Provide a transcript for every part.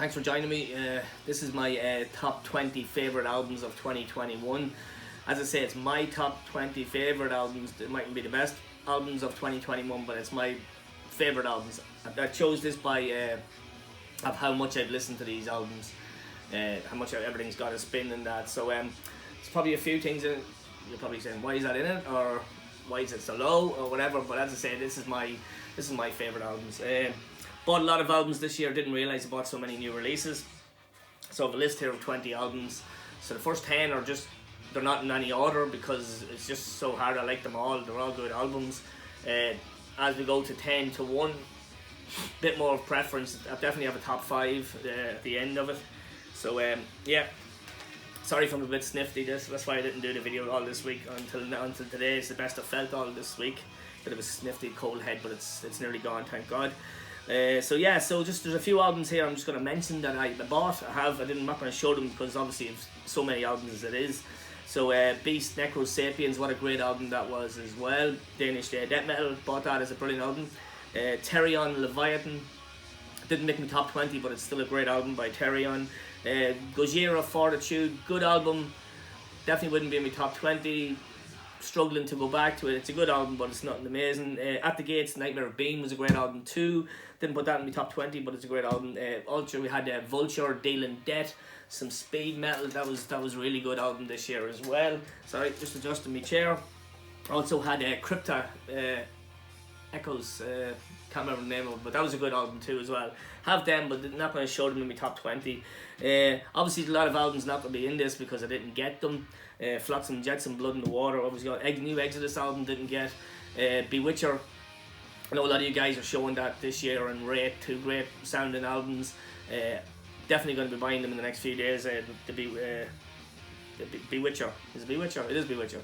thanks for joining me. This is my top 20 favourite albums of 2021. As I say, it's my top 20 favourite albums. It mightn't be the best albums of 2021, but it's my favourite albums. I chose this by of how much I've listened to these albums, how much everything's got a spin and that. So there's probably a few things in it. You're probably saying, why is that in it, or why is it so low, or whatever. But as I say, this is my favourite albums. Bought a lot of albums this year. Didn't realise I bought so many new releases. So I have a list here of 20 albums. So the first 10 are just, they're not in any order because it's just so hard. I like them all. They're all good albums. As we go to 10 to 1, bit more of preference. I definitely have a top 5 at the end of it. So yeah, sorry if I'm a bit snifty. That's why I didn't do the video all this week until today. It's the best I've felt all this week. Bit of a snifty cold head, but it's nearly gone, thank God. So yeah, so just there's a few albums here I'm just going to mention that I bought. I'm not going to show them because obviously it's so many albums as it is. So Beast, Necro Sapiens, what a great album that was as well. Danish death metal, bought that as a brilliant album. Therion, Leviathan, didn't make me top 20, but it's still a great album by Therion. Gojira, Fortitude, good album, definitely wouldn't be in my top 20. Struggling to go back to it. It's a good album, but it's nothing amazing. At the Gates, Nightmare of Being was a great album too. Didn't put that in my top 20, but it's a great album. Also, we had Vulture, Dealing Debt, some speed metal. That was really good album this year as well. Sorry, just adjusting my chair. Also had Crypta, Echoes. Can't remember the name of it, but that was a good album too as well. Have them, but not going to show them in my top 20. Obviously, a lot of albums not going to be in this because I didn't get them. Flotsam Jetsam, Blood in the Water, obviously got new Exodus album, didn't get. Bewitcher, I know a lot of you guys are showing that this year and rate, 2 great sounding albums. Definitely going to be buying them in the next few days. The Bewitcher, is it Bewitcher? It is Bewitcher.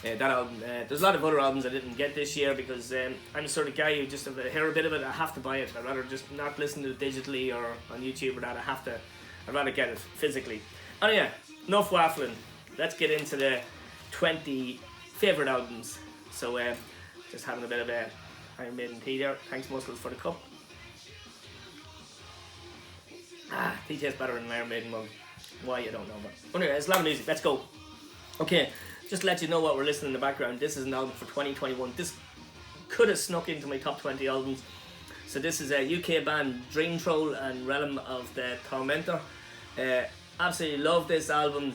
That album. There's a lot of other albums I didn't get this year because I'm the sort of guy who just, if I hear a bit of it, I have to buy it. I'd rather just not listen to it digitally or on YouTube or that. I'd rather get it physically. Oh yeah, enough waffling. Let's get into the 20 favourite albums. So just having a bit of a Iron Maiden tea there. Thanks Muscles for the cup. Tea tastes better than an Iron Maiden mug. Why, you don't know, but anyway, it's a lot of music. Let's go. Okay, just to let you know what we're listening in the background. This is an album for 2021. This could have snuck into my top 20 albums. So this is a UK band, Dream Troll and Realm of the Tormentor. Absolutely love this album.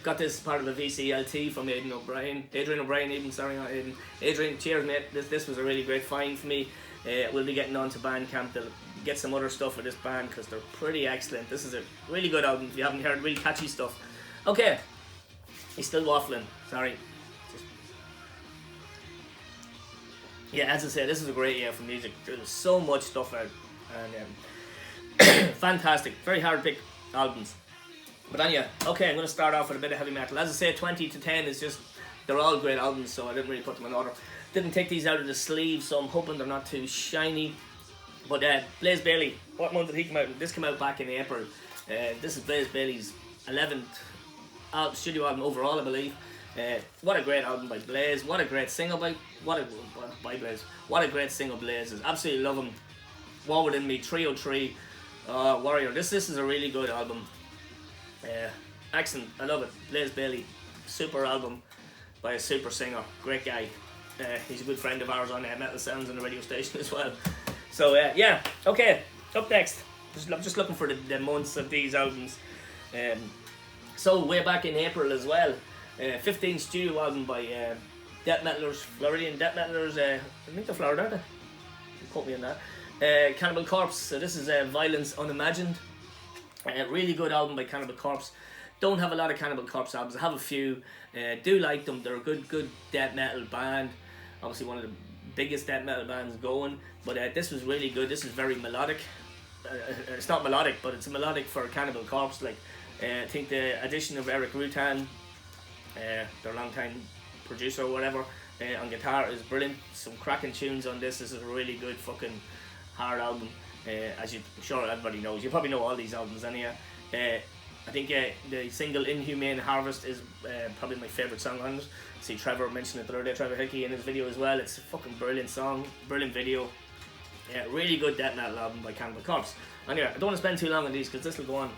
Got this part of a VCLT from Adrian O'Brien, sorry, not Aiden. Adrian, cheers mate, this was a really great find for me. We'll be getting on to Bandcamp to get some other stuff with this band because they're pretty excellent. This is a really good album if you haven't heard, really catchy stuff. Okay, he's still waffling, sorry. Yeah, as I said, this is a great year for music. There's so much stuff out and fantastic, very hard to pick albums. But then yeah, okay, I'm going to start off with a bit of heavy metal. As I say, 20 to 10 is just, they're all great albums, so I didn't really put them in order. Didn't take these out of the sleeve, so I'm hoping they're not too shiny. But Blaze Bayley, what month did he come out? This came out back in April. This is Blaze Bayley's 11th studio album overall, I believe. What a great album by Blaze. What a great single by Blaze. What a great single Blaze is. Absolutely love him. War Within Me, 303, Warrior. This is a really good album. Excellent, I love it. Blaze Bayley, super album by a super singer, great guy. He's a good friend of ours on Metal Sounds on the radio station as well. So yeah, okay, up next, I'm just looking for the months of these albums. So way back in April as well, 15th studio album by death metalers, Floridian death metalers. I think they're Florida, aren't they? Quote me on that. Cannibal Corpse. So this is Violence Unimagined. Really good album by Cannibal Corpse. Don't have a lot of Cannibal Corpse albums. I have a few. Do like them. They're a good death metal band. Obviously one of the biggest death metal bands going. But this was really good. This is very melodic. It's not melodic, but it's melodic for Cannibal Corpse. Like I think the addition of Eric Rutan, their longtime producer or whatever, on guitar is brilliant. Some cracking tunes on this. This is a really good fucking hard album. As I'm sure everybody knows. You probably know all these albums anyhow. I think the single Inhumane Harvest is probably my favourite song on it. See Trevor mentioned it the other day, Trevor Hickey in his video as well. It's a fucking brilliant song, brilliant video. Yeah, really good death metal album by Cannibal Corpse. Anyway, I don't want to spend too long on these because this will go on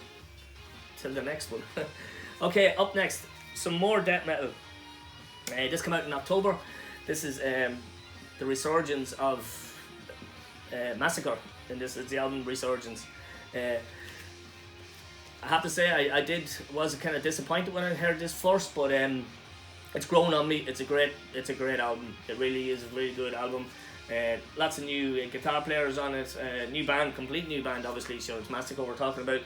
till the next one. Okay, up next, some more death metal. This came out in October. This is the resurgence of Massacre, and this is the album Resurgence. I have to say I was kind of disappointed when I heard this first, but it's grown on me. It's a great album. It really is a really good album. Lots of new guitar players on it. New band, complete new band, obviously. So it's Massacre we're talking about.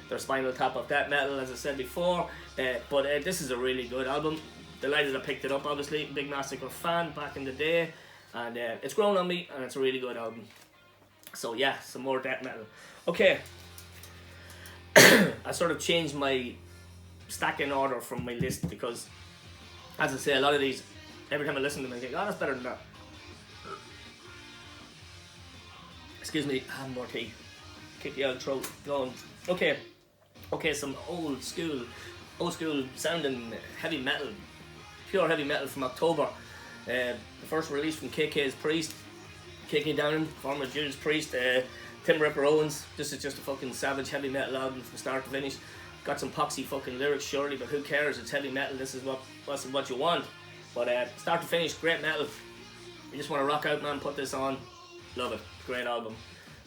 Their Spinal Tap of death metal, as I said before. But this is a really good album. Delighted I picked it up, obviously. Big Massacre fan back in the day. And it's grown on me, and it's a really good album. So yeah, some more death metal. Okay. I sort of changed my stacking order from my list because, as I say, a lot of these, every time I listen to them I think, oh, that's better than that. Excuse me, I have more tea. Kick the old throat going. Okay, some old school sounding heavy metal, pure heavy metal from October. The first release from KK's Priest, KK Downing, former Judas Priest, Tim Ripper Owens. This is just a fucking savage heavy metal album from start to finish. Got some poxy fucking lyrics surely, but who cares? It's heavy metal. This is what you want. But start to finish, great metal. You just want to rock out, man. Put this on. Love it. Great album.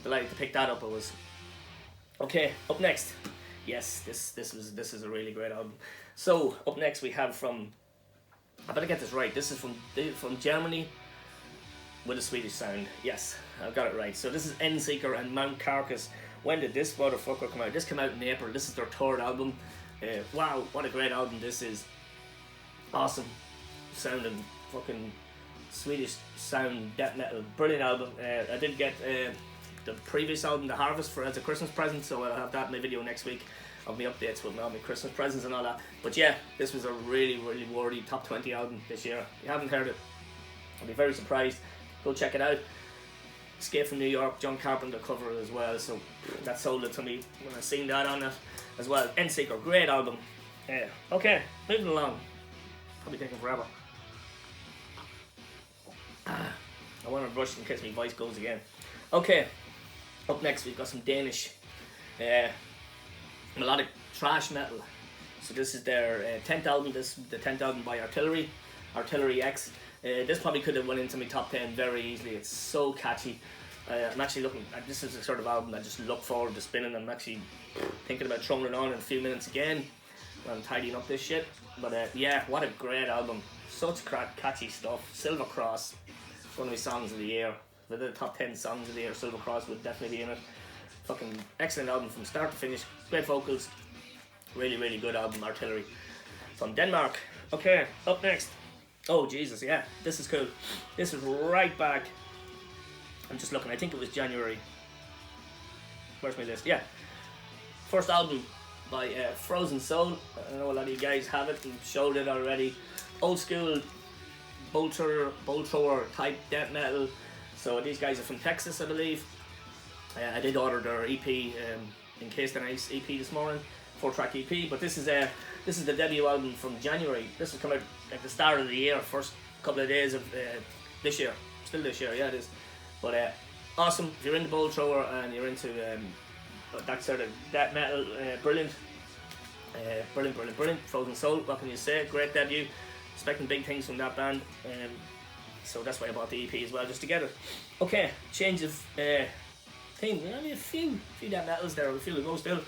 Delighted to pick that up. It was. Okay, up next. Yes, this is a really great album. So up next we have from. I better get this right. This is from Germany, with a Swedish sound. Yes, I've got it right. So this is Nseeker and Mount Carcass. When did this motherfucker come out? This came out in April. This is their third album. Wow, what a great album this is. Awesome sounding fucking Swedish sound death metal. Brilliant album. I did get the previous album, The Harvest, for as a Christmas present, so I'll have that in my video next week of my updates with all my Christmas presents and all that. But yeah, this was a really, really worthy top 20 album this year. If you haven't heard it, I'll be very surprised. Go check it out. Escape from New York, John Carpenter cover as well, so that sold it to me when I seen that on it as well. Nseeker, great album. Okay, moving along. Probably taking forever. I want to brush in case my voice goes again. Okay, up next we've got some Danish melodic thrash metal. So this is their 10th album. This is the 10th album by Artillery X. This probably could have went into my top 10 very easily. It's so catchy. I'm actually looking. This is the sort of album I just look forward to spinning. I'm actually thinking about throwing it on in a few minutes again when I'm tidying up this shit. But yeah, what a great album. Such catchy stuff. Silver Cross, one of my songs of the year. The top 10 songs of the year. Silver Cross would definitely be in it. Fucking excellent album from start to finish. Great vocals. Really, really good album. Artillery from Denmark. Okay, up next. Oh Jesus, yeah, this is cool. This is right back. I'm just looking. I think it was January. Where's my list? Yeah, first album by Frozen Soul. I know a lot of you guys have it and showed it already. Old school bowl thrower type death metal. So these guys are from Texas, I believe. I did order their EP, Encased in Ice EP this morning, 4-track EP. But this is the debut album from January. This has come out at the start of the year, first couple of days of this year. Still this year, yeah it is. But awesome. If you're into bowl thrower and you're into that sort of death metal, brilliant. Brilliant. Frozen Soul, what can you say? Great debut. Expecting big things from that band. So that's why I bought the EP as well, just to get it. Okay, change of theme. Only a few death metals there, a few to go still.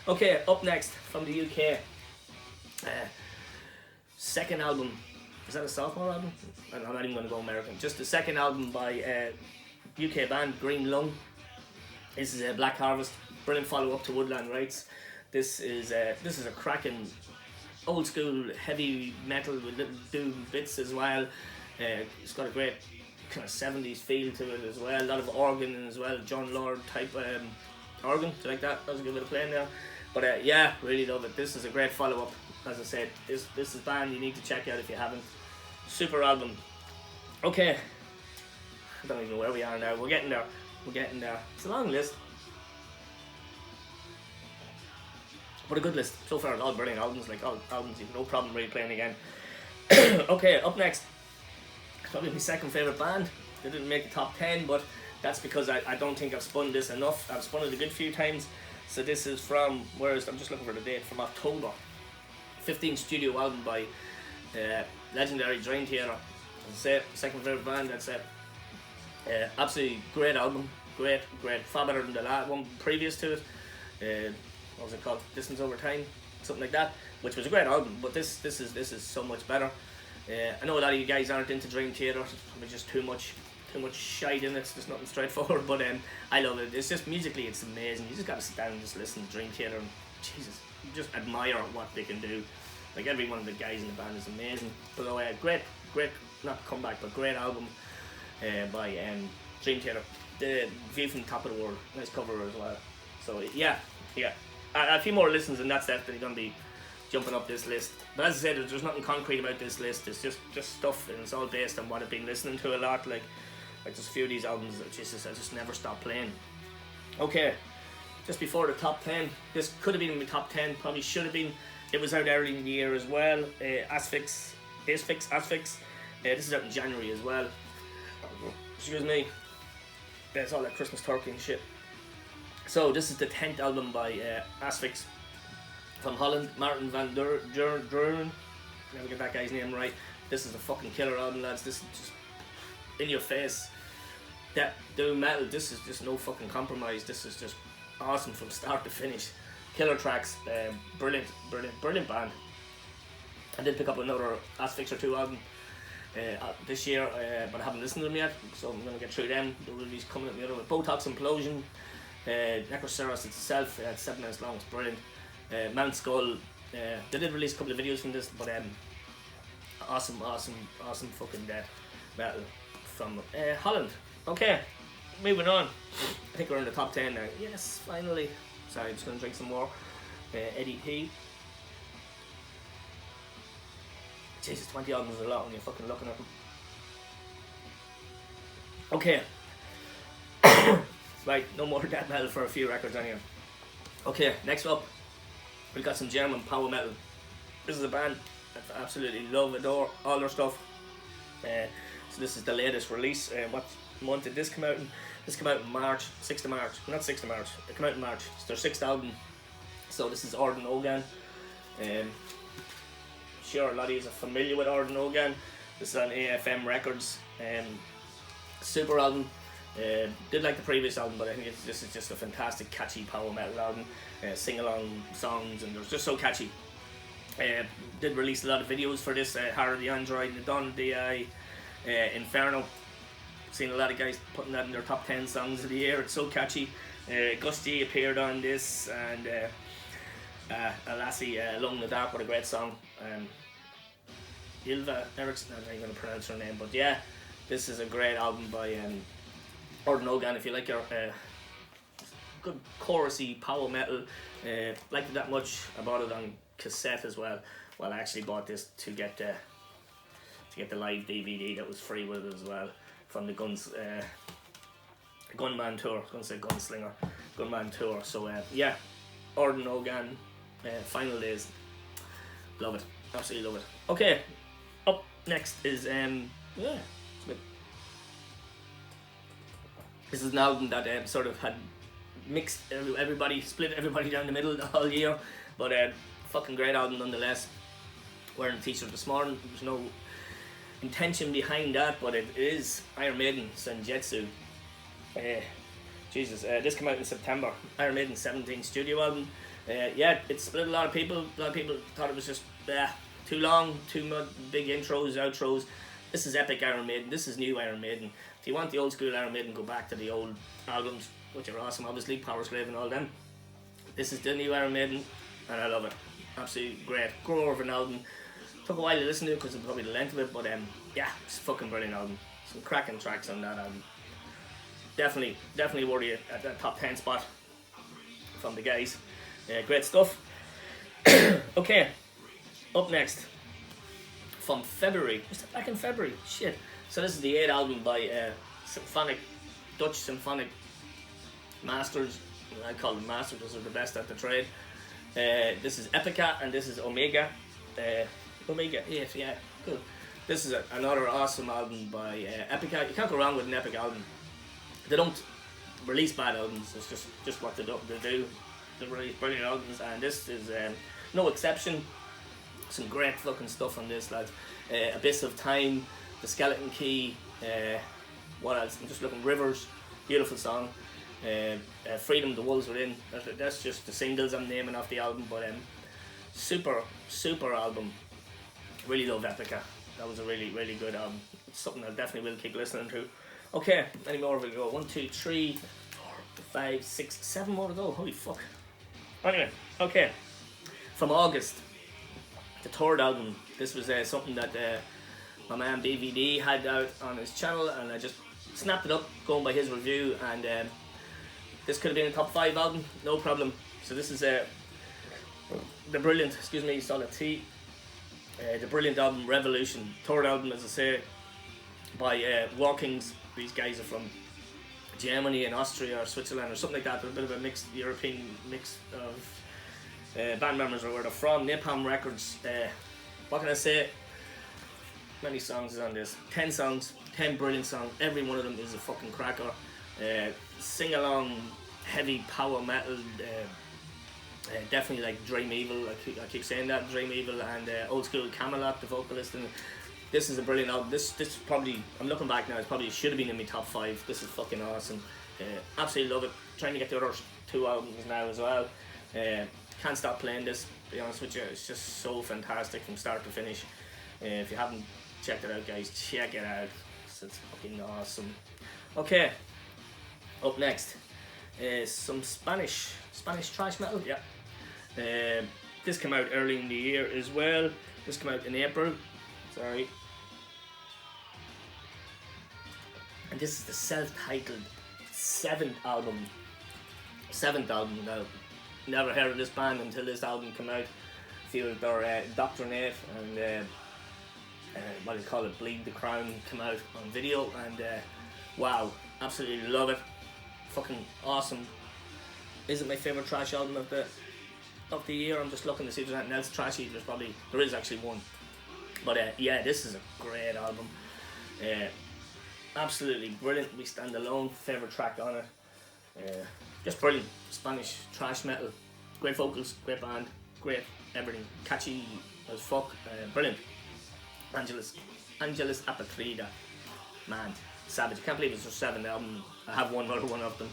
Okay, up next from the UK. Second album. Is that a sophomore album? I'm not even going to go American. Just the second album by UK band Green Lung. This is Black Harvest. Brilliant follow up to Woodland Rights. This is a cracking old school heavy metal with little doom bits as well. It's got a great kind of 70s feel to it as well. A lot of organ as well, John Lord type organ. Do you like that? That was a good bit of playing there. But yeah, really love it. This is a great follow up. As I said, this is a band you need to check out if you haven't. Super album. Okay, I don't even know where we are now. We're getting there. It's a long list, but a good list so far. All brilliant albums, like all albums you've no problem really playing again. Okay, up next, probably my second favourite band. They didn't make the top 10, but That's because I don't think I've spun this enough. I've spun it a good few times. So this is from, I'm just looking for the date, from October. 15th studio album by legendary Dream Theater. As I say, second favourite band, that's it. Absolutely great album. Great. Far better than the last one previous to it. What was it called? Distance Over Time? Something like that. Which was a great album, but this is so much better. I know a lot of you guys aren't into Dream Theater. It's probably just too much shite in it. It's just nothing straightforward, but I love it. It's just musically, it's amazing. You just gotta sit down and just listen to Dream Theater and Jesus, you just admire what they can do. Like every one of the guys in the band is amazing. But great, not comeback, but great album by Dream Theater. The View from the Top of the World, nice cover as well. So yeah, a few more listens and that's definitely gonna be jumping up this list. But as I said, there's nothing concrete about this list. It's just stuff, and it's all based on what I've been listening to a lot. Like just a few of these albums that I just never stop playing. Okay, just before the top 10. This could have been in my top 10. Probably should have been. It was out early in the year as well. Azfix. This is out in January as well. Excuse me. It's all that Christmas turkey and shit. So this is the 10th album by Azfix from Holland. Martin van der Duren. Never get that guy's name right. This is a fucking killer album, lads. This is just in your face. That doom metal. This is just no fucking compromise. This is just awesome from start to finish. Killer tracks. Brilliant band. I did pick up another Azfix or 2 album this year, but I haven't listened to them yet, so I'm going to get through them. The release coming at the other with Botox Implosion, Necroceros itself, 7 minutes long, it's brilliant. Mount Skull, they did release a couple of videos from this, but awesome fucking death metal from Holland. Okay, moving on. I think we're in the top 10 now. Yes, finally. Sorry, I'm just going to drink some more. Eddie P. Jesus, 20 albums is a lot when you're fucking looking at them. Okay. Right, no more death metal for a few records anyway. Okay, next up, we've got some German power metal. This is a band that I absolutely love, adore all their stuff. So this is the latest release. What month did this come out in? This came out in March, 6th of March. Not 6th of March, it came out in March. It's their 6th album. So this is Arden Organ. Sure, a lot of you are familiar with Arden Organ. This is on AFM Records. Super album. Did like the previous album, but I think this is just a fantastic, catchy power metal album. Sing-along songs, and they're just so catchy. Did release a lot of videos for this. Horror the Android, the Dawn of the Eye, Inferno. Seen a lot of guys putting that in their top 10 songs of the year. It's so catchy. Gusty appeared on this, and a lassie, Alone in the Dark, what a great song. Ylva Eriksson, I'm not going to pronounce her name, but yeah, this is a great album by Arden Organ. If you like your good chorusy power metal, liked it that much, I bought it on cassette as well. Well, I actually bought this to get the live DVD that was free with it as well, from the Gunman Tour. I was going to say Gunslinger, Gunman Tour. So yeah, Arden Organ, Final Days, love it, absolutely love it. Okay, up next is yeah, it's good. This is an album that sort of had mixed split everybody down the middle the whole year, but fucking great album nonetheless. Wearing a t-shirt this morning, there's no intention behind that, but it is Iron Maiden Senjutsu. This came out in September. Iron Maiden 17 studio album. Yeah, it split a lot of people. A lot of people thought it was just too long, too much big intros, outros. This is epic Iron Maiden. This is new Iron Maiden. If you want the old school Iron Maiden, go back to the old albums, which are awesome, obviously, Power Slave and all them. This is the new Iron Maiden, and I love it. Absolutely great. Grower of an album. Took a while to listen to it because of probably the length of it, but yeah, it's a fucking brilliant album. Some cracking tracks on that album. Definitely worthy at that top 10 spot from the guys. Great stuff. Okay, up next from February. Was it back in February? Shit. So this is the 8th album by Dutch Symphonic Masters. I call them masters because they're the best at the trade. This is Epica and this is Omega. Omega 8, yeah, cool. This is another awesome album by Epica. You can't go wrong with an Epic album. They don't release bad albums. It's just what they do. They release brilliant albums, and this is no exception. Some great fucking stuff on this, lads. Abyss of Time, The Skeleton Key. What else? I'm just looking. Rivers, beautiful song. Freedom, The Wolves Within. That's just the singles I'm naming off the album, but super album. Really love Epica. That was a really good album. It's something I definitely will keep listening to. Okay, any more we go? 1, 2, 3, 4, 5, 6, 7 more to go. Holy fuck. Anyway, okay. From August, the third album. This was something that my man BVD had out on his channel, and I just snapped it up going by his review, and this could have been a top 5 album, no problem. So this is the brilliant, excuse me, solid T, the brilliant album Revolution, third album, as I say, by Walkings. These guys are from Germany and Austria or Switzerland or something like that. They're a bit of a mixed European mix of band members, or where they're from. Napalm Records. What can I say? Many songs is on this. 10 songs, 10 brilliant songs. Every one of them is a fucking cracker. Sing along, heavy power metal. Definitely like Dream Evil. I keep saying that, Dream Evil, and Old School Camelot, the vocalist. And this is a brilliant album. This probably, I'm looking back now, it probably should have been in my top 5. This is fucking awesome. Absolutely love it. Trying to get the other 2 albums now as well. Can't stop playing this, to be honest with you. It's just so fantastic from start to finish. If you haven't checked it out, guys, check it out. It's fucking awesome. Okay, up next is some Spanish thrash metal. Yeah. This came out early in the year as well. This came out in April. Sorry. And this is the self-titled 7th album. Now, never heard of this band until this album came out. A few of their Doctrinate and what do you call it, Bleed the Crown came out on video, and wow, absolutely love it. Fucking awesome. Is it my favourite thrash album of the year? I'm just looking to see if there's anything else trashy. There is actually one. But yeah, this is a great album. Absolutely brilliant. We Stand Alone, favourite track on it. Just brilliant. Spanish thrash metal. Great vocals, great band, great everything. Catchy as fuck. Brilliant. Angelus Apatrida. Man, savage. I can't believe it's their 7th album. I have one other one of them.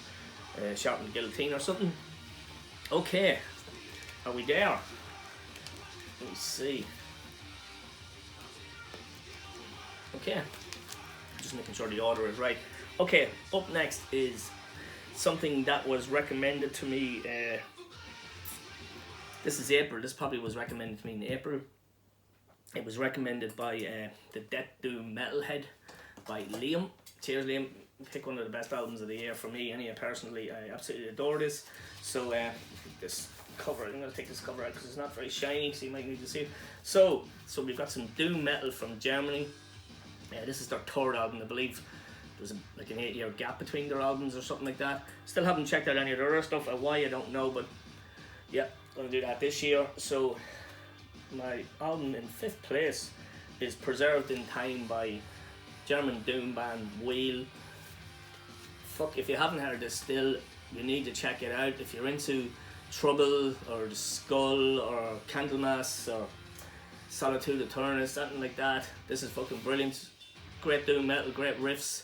Sharpened Guillotine or something. Okay. Are we there? Let me see. Okay, just making sure the order is right. Okay, up next is something that was recommended to me. This is April. This probably was recommended to me in April. It was recommended by the Death Doom Metalhead by Liam. Cheers, Liam. Pick one of the best albums of the year for me. Anyway, personally, I absolutely adore this. So this cover, I'm going to take this cover out because it's not very shiny, so you might need to see it. So we've got some doom metal from Germany. This is their 3rd album. I believe there's like an 8-year gap between their albums or something like that. Still haven't checked out any of their other stuff. Why, I don't know, but yeah, going to do that this year. So my album in 5th place is Preserved in Time by German doom band Wheel. Fuck, if you haven't heard this still, you need to check it out. If you're into Trouble or The Skull or Candlemas or Solitude Eternus, something like that, this is fucking brilliant. Great doom metal, great riffs,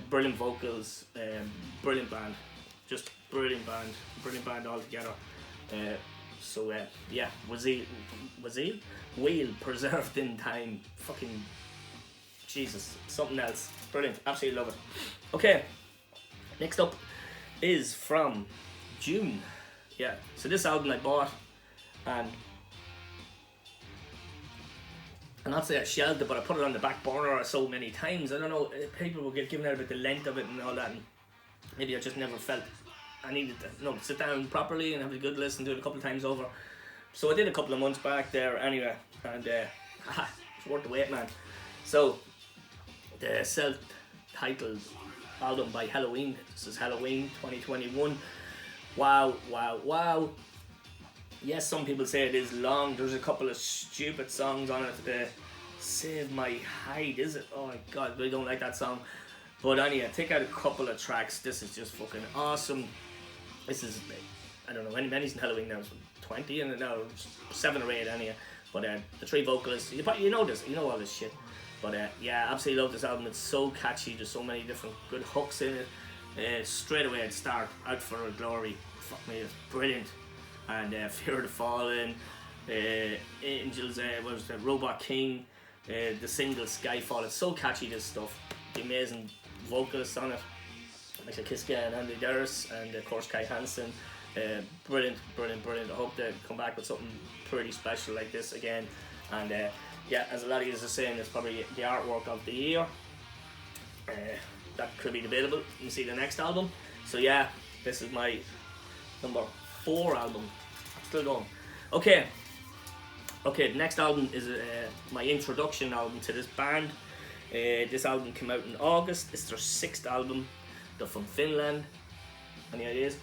brilliant vocals, brilliant band. Just brilliant band altogether. So yeah, Wheel, Preserved in Time. Fucking Jesus, something else. Brilliant, absolutely love it. Okay, next up is from June. Yeah, so this album I bought, and not say I shelved it, but I put it on the back burner so many times. I don't know, people will get given out about the length of it and all that, and maybe I just never felt I needed to sit down properly and have a good listen to it a couple of times over. So I did a couple of months back there anyway, and it's worth the wait, man. So the self-titled album by Halloween. This is Halloween 2021. Wow. Yes, some people say it is long. There's a couple of stupid songs on it. Save My Hide, is it? Oh my god, I really don't like that song. But anyway, take out a couple of tracks. This is just fucking awesome. This is, I don't know, many's in Halloween now, it's 20 and now 7 or 8 anyway. But the 3 vocalists, you know this, you know all this shit. But yeah, absolutely love this album. It's so catchy. There's so many different good hooks in it. Straight away at start, Out for a Glory. Fuck me, it's brilliant. And Fear of the Fallen, Angels, what was it, Robot King, the single Skyfall. It's so catchy, this stuff. The amazing vocalists on it, like Kiska and Andy Darris, and of course Kai Hansen. Brilliant. I hope they come back with something pretty special like this again. And yeah, as a lot of you are saying, it's probably the artwork of the year. That could be debatable. You see the next album. So yeah, this is my number 4 album. Still going. Okay, the next album is my introduction album to this band. This album came out in August. It's their 6th album. They're from Finland. Any ideas?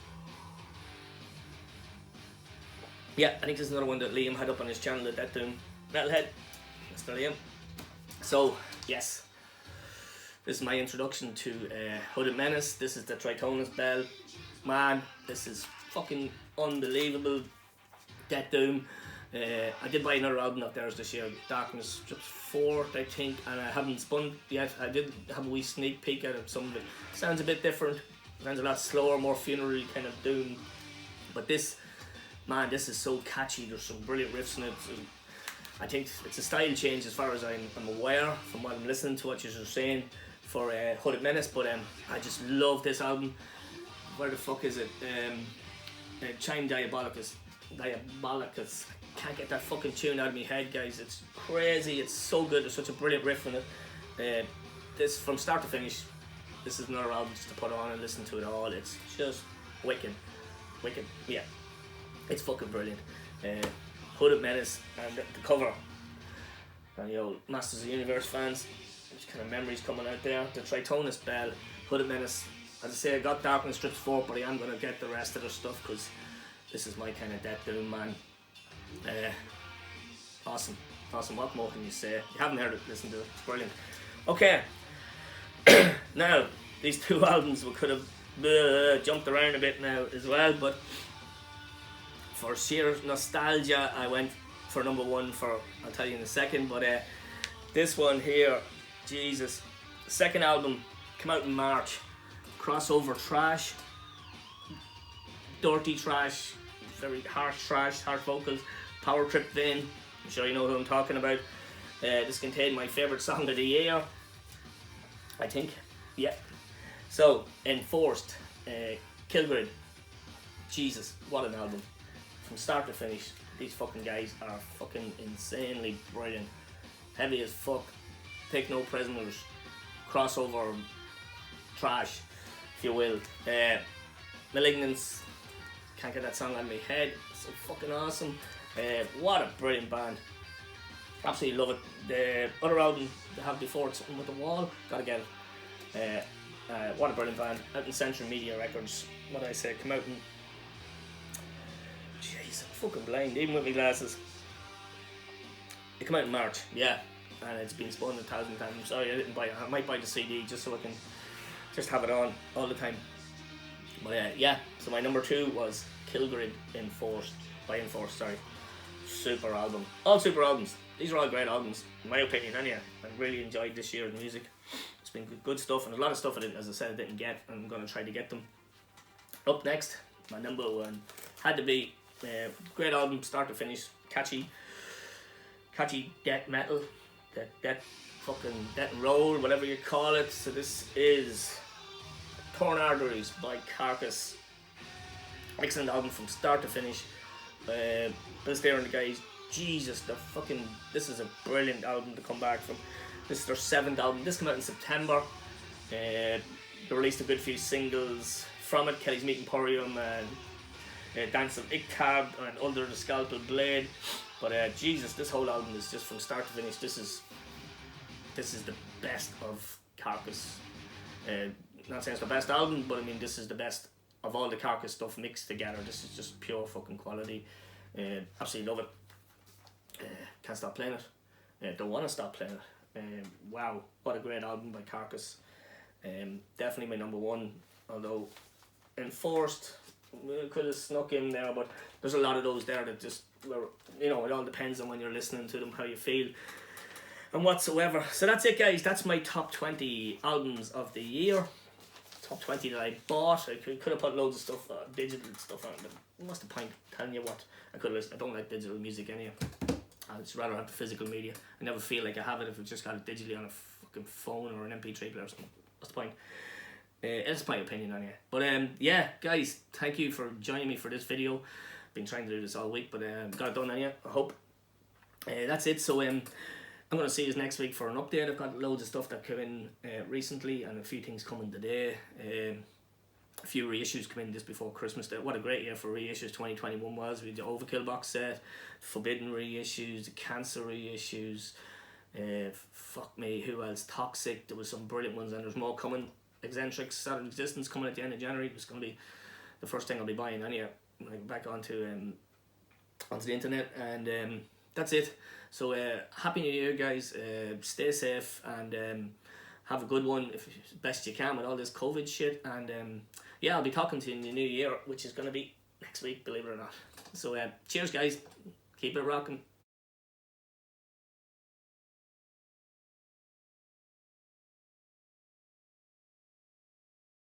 Yeah, I think this is another one that Liam had up on his channel, the Death Doom Metalhead. Mr. Liam. So, yes. This is my introduction to Hooded Menace. This is the Tritones Bell. Man, this is fucking unbelievable. Death Doom. I did buy another album of theirs this year, Darkness Strips 4, I think, and I haven't spun yet. I did have a wee sneak peek at it. Some of it sounds a bit different. Sounds a lot slower, more funeral kind of doom. But this, man, this is so catchy. There's some brilliant riffs in it. I think it's a style change as far as I'm aware from what I'm listening to what you're saying for Hooded Menace, but I just love this album. Where the fuck is it? Chime Diabolicus. Can't get that fucking tune out of my head, guys. It's crazy. It's so good. There's such a brilliant riff in it. This, from start to finish, this is another album just to put on and listen to it all. It's just wicked. Yeah, it's fucking brilliant. Hooded Menace and the cover. And the old Masters of the Universe fans, there's kind of memories coming out there. The Tritones Bell, Hooded Menace. As I say, I got Darkness Strips 4, but I am going to get the rest of the stuff because this is my kind of Death Doom, man. Awesome. What more can you say? You haven't heard it, listen to it. It's brilliant. Okay. Now, these 2 albums we could have jumped around a bit now as well, but for sheer nostalgia, I went for number 1 for, I'll tell you in a second, but this one here, Jesus. The 2nd album came out in March. Crossover trash. Dirty trash. Very harsh trash, harsh vocals. Power Trip Vein. I'm sure you know who I'm talking about. This contained my favourite song of the year, I think. Yeah. So, Enforced. Killgrid. Jesus, what an album. From start to finish, these fucking guys are fucking insanely brilliant. Heavy as fuck. Take No Prisoners. Crossover trash, if you will. Malignance. Can't get that song out of my head. It's so fucking awesome. What a brilliant band. Absolutely love it. The other album they have before, it's Something with the Wall. Gotta get it. What a brilliant band. Out in Central Media Records. What did I say? Come out in... Jeez, I'm fucking blind, even with my glasses. It came out in March, yeah. And it's been spun 1,000 times. Sorry, I didn't buy it. I might buy the CD just so I can just have it on all the time. But yeah, so my number 2 was Killgrid by Enforced, sorry. Super album. All super albums. These are all great albums, in my opinion, anyway. I really enjoyed this year's music. It's been good stuff, and a lot of stuff I didn't, as I said, I didn't get, and I'm going to try to get them. Up next, my number 1 had to be great album, start to finish, catchy death metal, death and roll, whatever you call it. So this is Torn Arteries by Carcass. Excellent album from start to finish. Bill Stair and the guys, Jesus, this is a brilliant album to come back from. This is their 7th album. This came out in September. They released a good few singles from it. Kelly's Meat Emporium and Dance of Iktab and Under the Scalpel Blade. But Jesus, this whole album is just from start to finish. This is the best of Carcass. Not saying it's the best album, but I mean this is the best of all the Carcass stuff mixed together. This is just pure fucking quality. Absolutely love it. Can't stop playing it. Don't want to stop playing it. Wow, what a great album by Carcass. Definitely my number one, although enforced could have snuck in there, but there's a lot of those there that just, you know, it all depends on when you're listening to them, how you feel and whatsoever. So that's it, guys. That's my top 20 albums of the year. Top 20 that I bought. I could have put loads of stuff, digital stuff on, but what's the point? Telling you what I could listen. I don't like digital music anyway. I'd just rather have the physical media. I never feel like I have it if I've just got it digitally on a fucking phone or an MP3 player or something. What's the point? It's my opinion anyway. But yeah, guys, thank you for joining me for this video. Been trying to do this all week, but got it done anyway, I hope. That's it. So I'm going to see you next week for an update. I've got loads of stuff that came in recently and a few things coming today. A few reissues come in just before Christmas. What a great year for reissues 2021 was. We did the Overkill box set, Forbidden reissues, the Cancer reissues, fuck me, who else? Toxic, there was some brilliant ones and there's more coming. Eccentrics, Sad Existence coming at the end of January. It's going to be the first thing I'll be buying anyway when I get back onto the internet. And that's it. So Happy New Year, guys. Stay safe and have a good one if best you can with all this COVID shit. And yeah, I'll be talking to you in the new year, which is going to be next week, believe it or not. So cheers, guys. Keep it rocking.